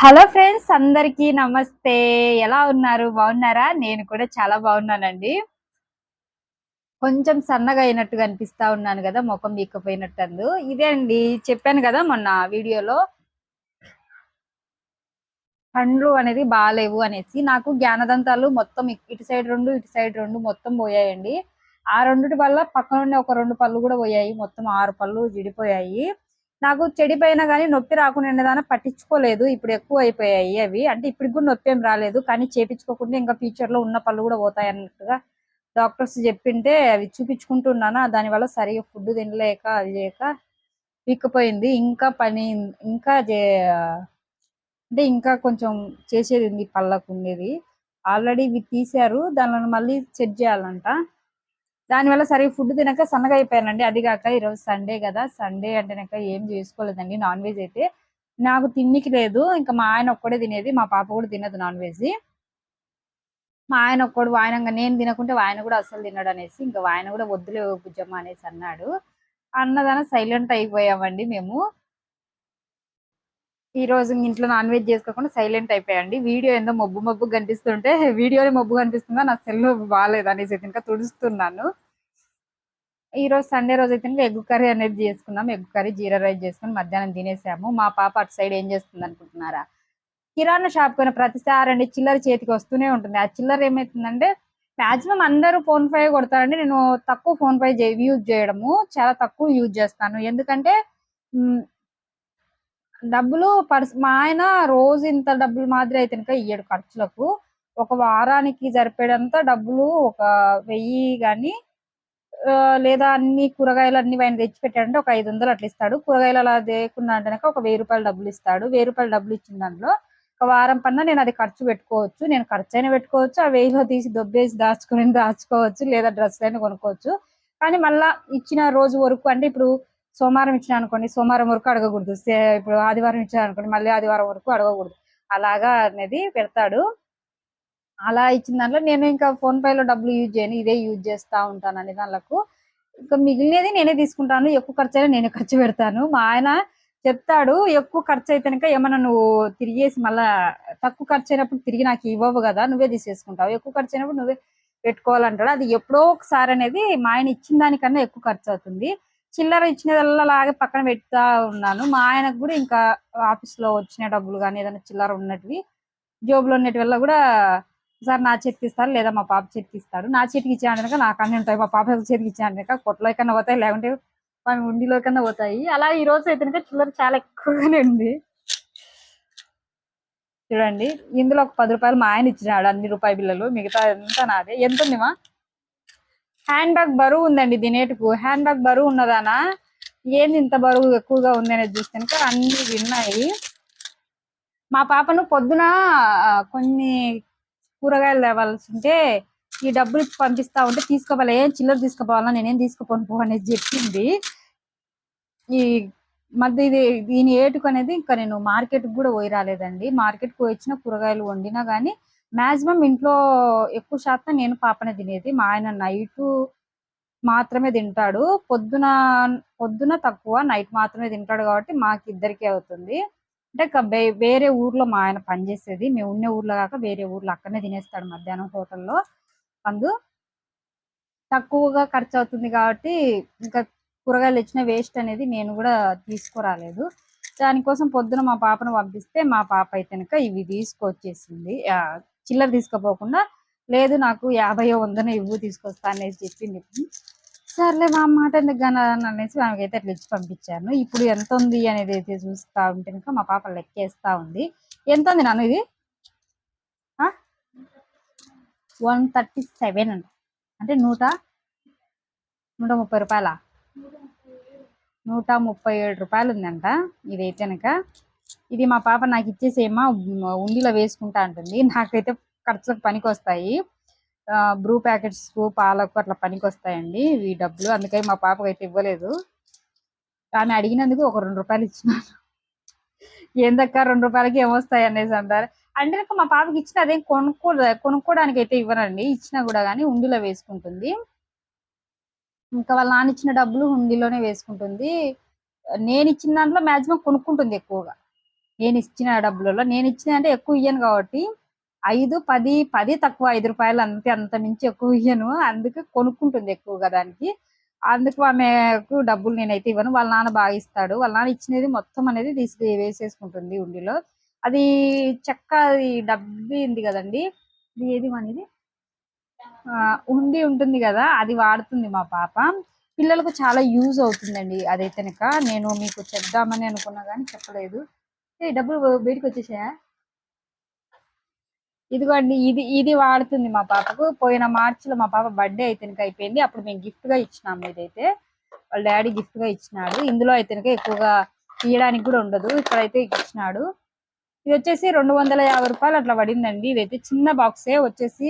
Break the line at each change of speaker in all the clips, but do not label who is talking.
Hello friends, అందరికీ నమస్తే. ఎలా ఉన్నారు? బాగున్నారా? నేను కూడా చాలా బాగున్నానండి. కొంచెం సన్నగా అయినట్టుగా అనిపిస్తా ఉన్నాను కదా, ముఖం బీక్కపోయినట్టు. ఇదే అండి, చెప్పాను కదా మొన్న వీడియోలో పండ్లు అనేది బాలేవు అనేసి. నాకు జ్ఞానదంతాలు మొత్తం ఇటు సైడ్ 2, ఇటు సైడ్ 2 మొత్తం పోయాయండి. ఆ రెండిటి వల్ల పక్కనుండే ఒక 2 పళ్ళు కూడా పోయాయి. మొత్తం 6 పళ్ళు చెడిపోయాయి. నాకు చెడిపోయినా గానీ నొప్పి రాకుండా ఉండేదాన్ని పట్టించుకోలేదు. ఇప్పుడు ఎక్కువ అయిపోయాయి అవి. అంటే ఇప్పటికి కూడా నొప్పి ఏం రాలేదు. కానీ చేపించుకోకుండా ఇంకా ఫ్యూచర్ లో ఉన్న పళ్ళు కూడా పోతాయి అన్నట్టుగా డాక్టర్స్ చెప్పింటే అవి చూపించుకుంటున్నాను. దానివల్ల సరిగా ఫుడ్ తినలేక అది లేక పీక్కపోయింది. ఇంకా పని ఇంకా అంటే ఇంకా కొంచెం చేసేది ఉంది పళ్ళకు ఉండేది. ఆల్రెడీ ఇవి తీశారు. దానిని మళ్ళీ సెట్ చేయాలంట. దానివల్ల సరిగ్గా ఫుడ్ తినక సన్నగా అయిపోయానండి. అది కాక ఈరోజు సండే కదా, సండే అంటేనక ఏం చేసుకోలేదండి నాన్ వెజ్ అయితే. నాకు తిన్నికి లేదు. ఇంకా మా ఆయన ఒక్కడే తినేది. మా పాప కూడా తినదు నాన్ వెజ్. మా ఆయన ఒక్కడు ఆయన నేను తినకుంటే ఆయన కూడా అస్సలు తినడు అనేసి ఇంకా ఆయన కూడా వద్దులే బుజ్జమ్మ అనేసి అన్నాడు. అన్నదాన సైలెంట్ అయిపోయామండి మేము. ఈ రోజు ఇంట్లో నాన్ వెజ్ చేసుకోకుండా సైలెంట్ అయిపోయాయండి. వీడియో ఏందో మబ్బు మబ్బు కనిపిస్తుంటే వీడియోని మబ్బు కనిపిస్తుందా, నా సెల్ బాగాలేదు అనేసి ఇంకా తుడుస్తున్నాను. ఈ రోజు సండే రోజు అయితే ఎగ్ కర్రీ అనేది చేసుకున్నాం. ఎగ్ కర్రీ జీరా రైస్ చేసుకుని మధ్యాహ్నం తినేసాము. మా పాప అటు సైడ్ ఏం చేస్తుంది అనుకుంటున్నారా? కిరాణా షాప్ పోయిన ప్రతిసారి అండి చిల్లర చేతికి వస్తూనే ఉంటుంది. ఆ చిల్లర ఏమైతుందంటే మాక్సిమం అందరూ ఫోన్ పే కొడతారండి. నేను తక్కువ ఫోన్ పే యూజ్ చేయడము, చాలా తక్కువ యూజ్ చేస్తాను. ఎందుకంటే డబ్బులు మా ఆయన రోజు ఇంత డబ్బులు మాదిరి అయితే కనుక ఇయ్యడు ఖర్చులకు. ఒక వారానికి సరిపడేంత డబ్బులు ఒక 1000 గాని లేదా అన్ని కూరగాయలు అన్ని ఆయన తెచ్చి పెట్టాడంటే ఒక 500 అట్లా ఇస్తాడు. కూరగాయలు అలా తేకుండా అంటే కనుక ఒక 1000 రూపాయలు డబ్బులు ఇస్తాడు. 1000 రూపాయలు డబ్బులు ఇచ్చిన దాంట్లో ఒక వారం పన్నా నేను అది ఖర్చు పెట్టుకోవచ్చు. నేను ఖర్చైనా పెట్టుకోవచ్చు. ఆ 1000లో తీసి దొబ్బేసి దాచుకోవచ్చు. లేదా డ్రెస్సులైనా కొనుక్కోవచ్చు. కానీ మళ్ళా ఇచ్చిన రోజు వరకు అంటే ఇప్పుడు సోమవారం ఇచ్చినా అనుకోండి, సోమవారం వరకు అడగకూడదు. ఇప్పుడు ఆదివారం ఇచ్చినా అనుకోండి, మళ్ళీ ఆదివారం వరకు అడగకూడదు. అలాగా అనేది పెడతాడు. అలా ఇచ్చిన దాంట్లో నేను ఇంకా ఫోన్ పేలో డబ్బులు యూజ్ చేయను. ఇదే యూజ్ చేస్తా ఉంటాను అన్ని దాంట్లకు. ఇంకా మిగిలినది నేనే తీసుకుంటాను. ఎక్కువ ఖర్చయినా నేనే ఖర్చు పెడతాను. మా ఆయన చెప్తాడు, ఎక్కువ ఖర్చు అయితే కనుక ఏమన్నా నువ్వు తిరిగేసి మళ్ళా తక్కువ ఖర్చు అయినప్పుడు తిరిగి నాకు ఇవ్వవు కదా, నువ్వే తీసేసుకుంటావు. ఎక్కువ ఖర్చు అయినప్పుడు నువ్వే పెట్టుకోవాలంటాడు. అది ఎప్పుడో ఒకసారి అనేది మా ఆయన ఇచ్చిన దానికన్నా ఎక్కువ ఖర్చు అవుతుంది. చిల్లర ఇచ్చినదల్లా లాగే పక్కన పెడతా ఉన్నాను. మా ఆయనకు కూడా ఇంకా ఆఫీస్ లో వచ్చిన డబ్బులు కానీ ఏదైనా చిల్లర ఉన్నటివి జోబులో ఉన్నటి వల్ల కూడా సార్ నా చేతికి ఇస్తారు, లేదా మా పాప చేతికి ఇస్తాడు. నా చేతికి ఇచ్చాడనక నాకు అన్నీ ఉంటాయి. మా పాప చేతికి ఇచ్చాడనక కొట్లో కన్నా పోతాయి, లేకుంటే మన ఉండిలో కన్నా పోతాయి. అలా ఈ రోజు అయితే చిల్లర చాలా ఎక్కువగానే ఉంది. చూడండి, ఇందులో ఒక 10 రూపాయలు మా ఆయన ఇచ్చినాడు, అన్ని రూపాయి బిల్లలు. మిగతా ఎంత నాదే. ఎంత ఉంది మా హ్యాండ్ బ్యాగ్ బరువు ఉందండి దినేటుకు. హ్యాండ్ బ్యాగ్ బరువు ఉన్నదానా ఏంది ఇంత బరువు ఎక్కువగా ఉంది అనేది చూస్తే అన్ని విన్నాయి. మా పాపను పొద్దున కొన్ని కూరగాయలు తేవాల్సి ఉంటే ఈ డబ్బులు పంపిస్తా ఉంటే తీసుకోవాలి, ఏం చిల్లర తీసుకుపోవాలా, నేనేం తీసుకుపోను పో అనేది చెప్పింది. ఈ మధ్య దీని ఏటుకు అనేది ఇంకా నేను మార్కెట్కి కూడా పోయి రాలేదండి. మార్కెట్కి పోయి వచ్చిన కూరగాయలు వండినా కానీ మాక్సిమం ఇంట్లో ఎక్కువ శాతం నేను పాపనే తినేది. మా ఆయన నైటు మాత్రమే తింటాడు. పొద్దున పొద్దున తక్కువ, నైట్ మాత్రమే తింటాడు కాబట్టి మాకిద్దరికీ అవుతుంది. అంటే వేరే ఊర్లో మా ఆయన పనిచేసేది. మేము ఉన్న ఊర్లో కాక వేరే ఊర్లో, అక్కడనే తినేస్తాడు మధ్యాహ్నం హోటల్లో. అందు తక్కువగా ఖర్చు అవుతుంది కాబట్టి ఇంకా కూరగాయలు తెచ్చిన వేస్ట్ అనేది నేను కూడా తీసుకురాలేదు. దానికోసం పొద్దున మా పాపను పంపిస్తే మా పాప అయితే కనుక ఇవి తీసుకొచ్చేసింది. చిల్లర తీసుకుపోకుండా, లేదు నాకు 50 100 ఇవ్వు తీసుకొస్తా అనేసి చెప్పింది. సర్లే మా మాట ఎందుకు గాని అనేసి ఆమెకైతే అట్లా ఇచ్చి పంపించాను. ఇప్పుడు ఎంత ఉంది అనేది అయితే చూస్తా ఉంటే కనుక మా పాప లెక్కేస్తా ఉంది. ఎంత ఉంది నాన్న ఇది? 137 అంట. అంటే 130 రూపాయల, 137 రూపాయలు ఉందంట ఇదైతే కనుక. ఇది మా పాప నాకు ఇచ్చేసేమా ఉండిలో వేసుకుంటా అంటుంది. నాకైతే ఖర్చులకు పనికి వస్తాయి. బ్రూ ప్యాకెట్స్ పాలకు అట్లా పనికి వస్తాయండి ఈ డబ్బులు. అందుకని మా పాపకు అయితే ఇవ్వలేదు. ఆమె అడిగినందుకు ఒక 2 రూపాయలు ఇచ్చినాను. ఏందక్క 2 రూపాయలకి ఏమొస్తాయి అనేసి అంటారు. అంటే మా పాపకి ఇచ్చిన అదేం కొనుక్కోవడానికి అయితే ఇవ్వనండి. ఇచ్చినా కూడా కానీ ఉండిలో వేసుకుంటుంది. ఇంకా వాళ్ళ నాన్న ఇచ్చిన డబ్బులు హుండీలోనే వేసుకుంటుంది. నేను ఇచ్చిన దాంట్లో మాక్సిమం కొనుక్కుంటుంది ఎక్కువగా. నేను ఇచ్చిన డబ్బులలో నేను ఇచ్చిన అంటే ఎక్కువ ఇయ్యను కాబట్టి 5, 10, 10 తక్కువ ₹5 అంతే, అంత మించి ఎక్కువ ఇయ్యను. అందుకే కొనుక్కుంటుంది ఎక్కువగా దానికి. అందుకు ఆమెకు డబ్బులు నేనైతే ఇవ్వను. వాళ్ళ నాన్న బాగా ఇస్తాడు. వాళ్ళ నాన్న ఇచ్చినది మొత్తం అనేది వేసేసుకుంటుంది ఉండిలో. అది చెక్క డబ్బీ ఉంది కదండి, ఇది ఏది మనది, ఉండి ఉంటుంది కదా, అది వాడుతుంది మా పాప. పిల్లలకు చాలా యూజ్ అవుతుందండి అదైతే కనుక. నేను మీకు చెప్దామని అనుకున్నా కానీ చెప్పలేదు. డబ్బులు బయటకు వచ్చేసాయా? ఇదిగోండి, ఇది ఇది వాడుతుంది మా పాపకు. పోయిన మార్చిలో మా పాప బర్త్డే అయితే అయిపోయింది. అప్పుడు మేము గిఫ్ట్ గా ఇచ్చినాము. ఇదైతే వాళ్ళ డాడీ గిఫ్ట్ గా ఇచ్చినాడు. ఇందులో అయితే ఎక్కువగా తీయడానికి కూడా ఉండదు. ఇక్కడైతే ఇచ్చినాడు. ఇది వచ్చేసి ₹250 అట్లా పడిందండి. ఇదైతే చిన్న బాక్సే వచ్చేసి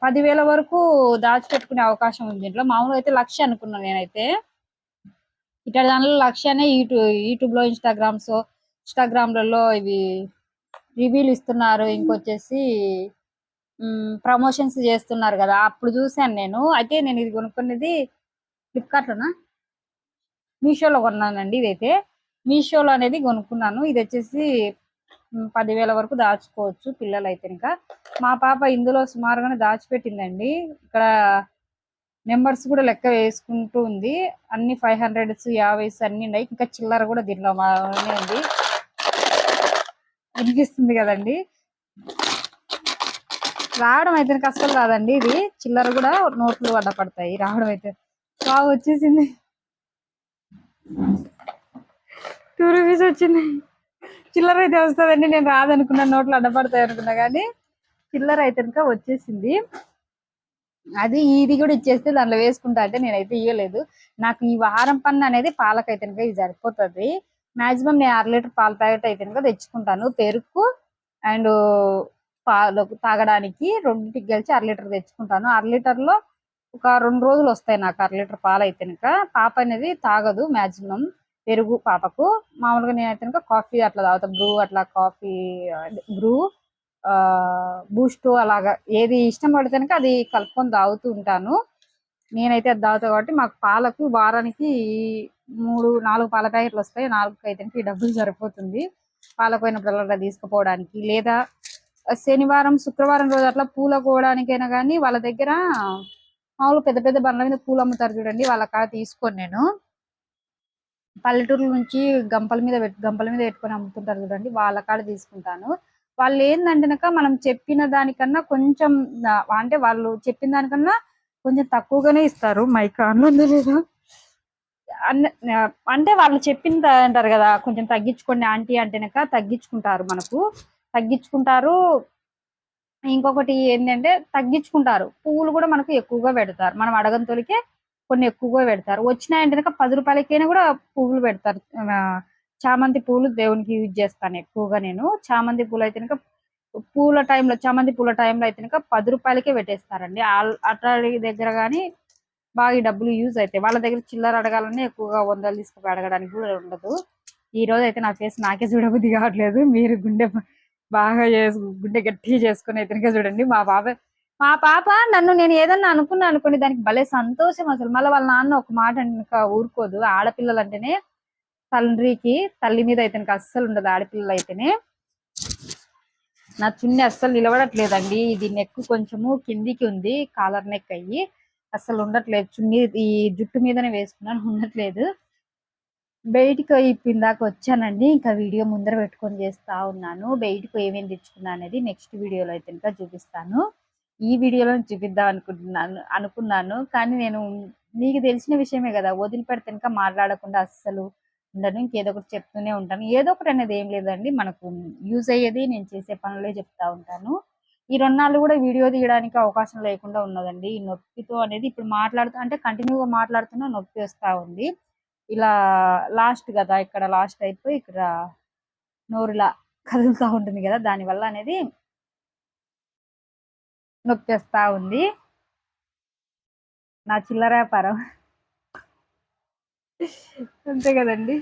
10,000 వరకు దాచిపెట్టుకునే అవకాశం ఉంది దీంట్లో. మామూలుగా అయితే 1,00,000 అనుకున్నాను నేనైతే. ఇట్లా దానిలో 1,00,000 యూట్యూబ్ లో ఇన్స్టాగ్రామ్లలో ఇవి రివ్యూలు ఇస్తున్నారు. ఇంకొచ్చేసి ప్రమోషన్స్ చేస్తున్నారు కదా, అప్పుడు చూసాను నేను. అయితే నేను ఇది కొనుక్కున్నది ఫ్లిప్కార్ట్ లోనా, మీషోలో కొన్నానండి. ఇదైతే మీషోలో అనేది కొనుక్కున్నాను. ఇది వచ్చేసి 10,000 వరకు దాచుకోవచ్చు పిల్లలు అయితే. ఇంకా మా పాప ఇందులో సుమారుగానే దాచిపెట్టిందండి. ఇక్కడ నెంబర్స్ కూడా లెక్క వేసుకుంటూ ఉంది. అన్ని 500, 50 అన్ని ఉన్నాయి. ఇంకా చిల్లర కూడా దీనిలో ఉంది. వినిపిస్తుంది కదండి. రావడం అయితే అస్సలు రాదండి. ఇది చిల్లర కూడా నోట్లు అడ్డ పడతాయి. రావడం అయితే బాగా వచ్చేసింది. ₹2 వచ్చింది. చిల్లర అయితే వస్తుందండి. నేను రాదనుకున్నా, నోట్లు అడ్డపడతాయి అనుకున్నా, కానీ చిల్లర అయితే వచ్చేసింది. అది ఇది కూడా ఇచ్చేస్తే దాంట్లో వేసుకుంటా అంటే నేనైతే ఇవ్వలేదు. నాకు ఈ వారం పన్ను అనేది పాలకైతే ఇది సరిపోతుంది. మాక్సిమం నేను 1/2 లీటర్ పాల ప్యాకెట్ అయితే తెచ్చుకుంటాను. పెరుగు అండ్ పాలు తాగడానికి రెండింటికి కలిసి 1/2 లీటర్ తెచ్చుకుంటాను. 1/2 లీటర్లో ఒక 2 రోజులు వస్తాయి నాకు 1/2 లీటర్ పాలు అయితే. పాప అనేది తాగదు మాక్సిమం పెరుగు పాపకు. మామూలుగా నేనైతే కాఫీ అట్లా తాగుతా. బ్రూ అట్లా, కాఫీ బ్రూ, బూస్ట్ అలాగా ఏది ఇష్టం పడితే అది కలుపుకొని తాగుతూ ఉంటాను. నేనైతే అది తాగుతా కాబట్టి మాకు పాలకు వారానికి 3-4 పాల ప్యాకెట్లు వస్తాయి. 4 అయితే ఈ డబ్బులు సరిపోతుంది పాలకు పోయినప్పుడల్లా తీసుకుపోవడానికి. లేదా శనివారం, శుక్రవారం రోజు అట్లా పూల కోవడానికైనా కానీ వాళ్ళ దగ్గర మామూలు పెద్ద పెద్ద బండ్ల మీద పూలు అమ్ముతారు చూడండి, వాళ్ళ కాడ తీసుకొని నేను పల్లెటూరుల నుంచి గంపల మీద పెట్టుకొని అమ్ముతుంటారు చూడండి, వాళ్ళ కాడ తీసుకుంటాను. వాళ్ళు ఏందంటే మనం చెప్పిన దానికన్నా కొంచెం, అంటే వాళ్ళు చెప్పిన దానికన్నా కొంచెం తక్కువగానే ఇస్తారు. మైక్ ఆన్లో ఉందో లేదా, అంటే వాళ్ళు చెప్పింది అంటారు కదా, కొంచెం తగ్గించుకోండి ఆంటీ అంటేనక తగ్గించుకుంటారు, మనకు తగ్గించుకుంటారు. ఇంకొకటి ఏంటంటే తగ్గించుకుంటారు, పువ్వులు కూడా మనకు ఎక్కువగా పెడతారు. మనం అడగని తోలికే కొన్ని ఎక్కువగా పెడతారు. వచ్చినాయంటే ₹10కైనా కూడా పువ్వులు పెడతారు. చామంతి పూలు దేవునికి యూజ్ చేస్తాను ఎక్కువగా నేను. చామంతి పూలు అయితే చామంతి పూల టైంలో అయితే ₹10కే పెట్టేస్తారండి. అట్లాంటి దగ్గర కానీ బాగా ఈ డబ్బులు యూజ్ అవుతాయి. వాళ్ళ దగ్గర చిల్లర అడగాలని ఎక్కువగా 100 తీసుకుపోయి అడగడానికి కూడా ఉండదు. ఈ రోజు అయితే నా ఫేస్ నాకే చూడబుద్ధి కావట్లేదు. మీరు బాగా గుండె గట్టిగా చేసుకుని అయితే చూడండి. మా పాప నన్ను నేను ఏదన్నా అనుకున్నా అనుకోండి, దానికి భలే సంతోషం అసలు. మళ్ళీ వాళ్ళ నాన్న ఒక మాట ఇంకా ఊరుకోదు. ఆడపిల్లలు అంటేనే తండ్రికి తల్లి మీద అయితే అస్సలు ఉండదు. ఆడపిల్లలు అయితేనే. నా చున్నీ అస్సలు నిలబడట్లేదండి. ఇది నెక్ కొంచెము కిందికి ఉంది, కాలర్ నెక్ అయ్యి అస్సలు ఉండట్లేదు. చున్నీ ఈ జుట్టు మీదనే వేసుకున్నాను, ఉండట్లేదు. బయటికి ఇప్పిందాక వచ్చానండి. ఇంకా వీడియో ముందర పెట్టుకొని చేస్తా ఉన్నాను. బయటకు ఏమేమి తెచ్చుకున్నా అనేది నెక్స్ట్ వీడియోలో అయితే ఇంకా చూపిస్తాను. ఈ వీడియోలో చూపిద్దాం అనుకున్నాను, కానీ నేను మీకు తెలిసిన విషయమే కదా, వదిలిపెడితే ఇంకా మాట్లాడకుండా అస్సలు ఉండను. ఇంకేదో ఒకటి చెప్తూనే ఉంటాను. ఏదో ఒకటి అనేది ఏం లేదండి, మనకు యూజ్ అయ్యేది నేను చేసే పనులే చెప్తా ఉంటాను. ఈ 2 నాళ్ళు కూడా వీడియో తీయడానికి అవకాశం లేకుండా ఉన్నదండి. ఈ నొప్పితో అనేది ఇప్పుడు అంటే కంటిన్యూగా మాట్లాడుతున్నా నొప్పి వస్తూ ఉంది. ఇలా లాస్ట్ కదా, ఇక్కడ లాస్ట్ అయిపోయి ఇక్కడ నోరులా కదులుతూ ఉంటుంది కదా, దానివల్ల అనేది నొప్పి వస్తూ ఉంది. నా చిల్లర వ్యాపారం అంతే కదండి.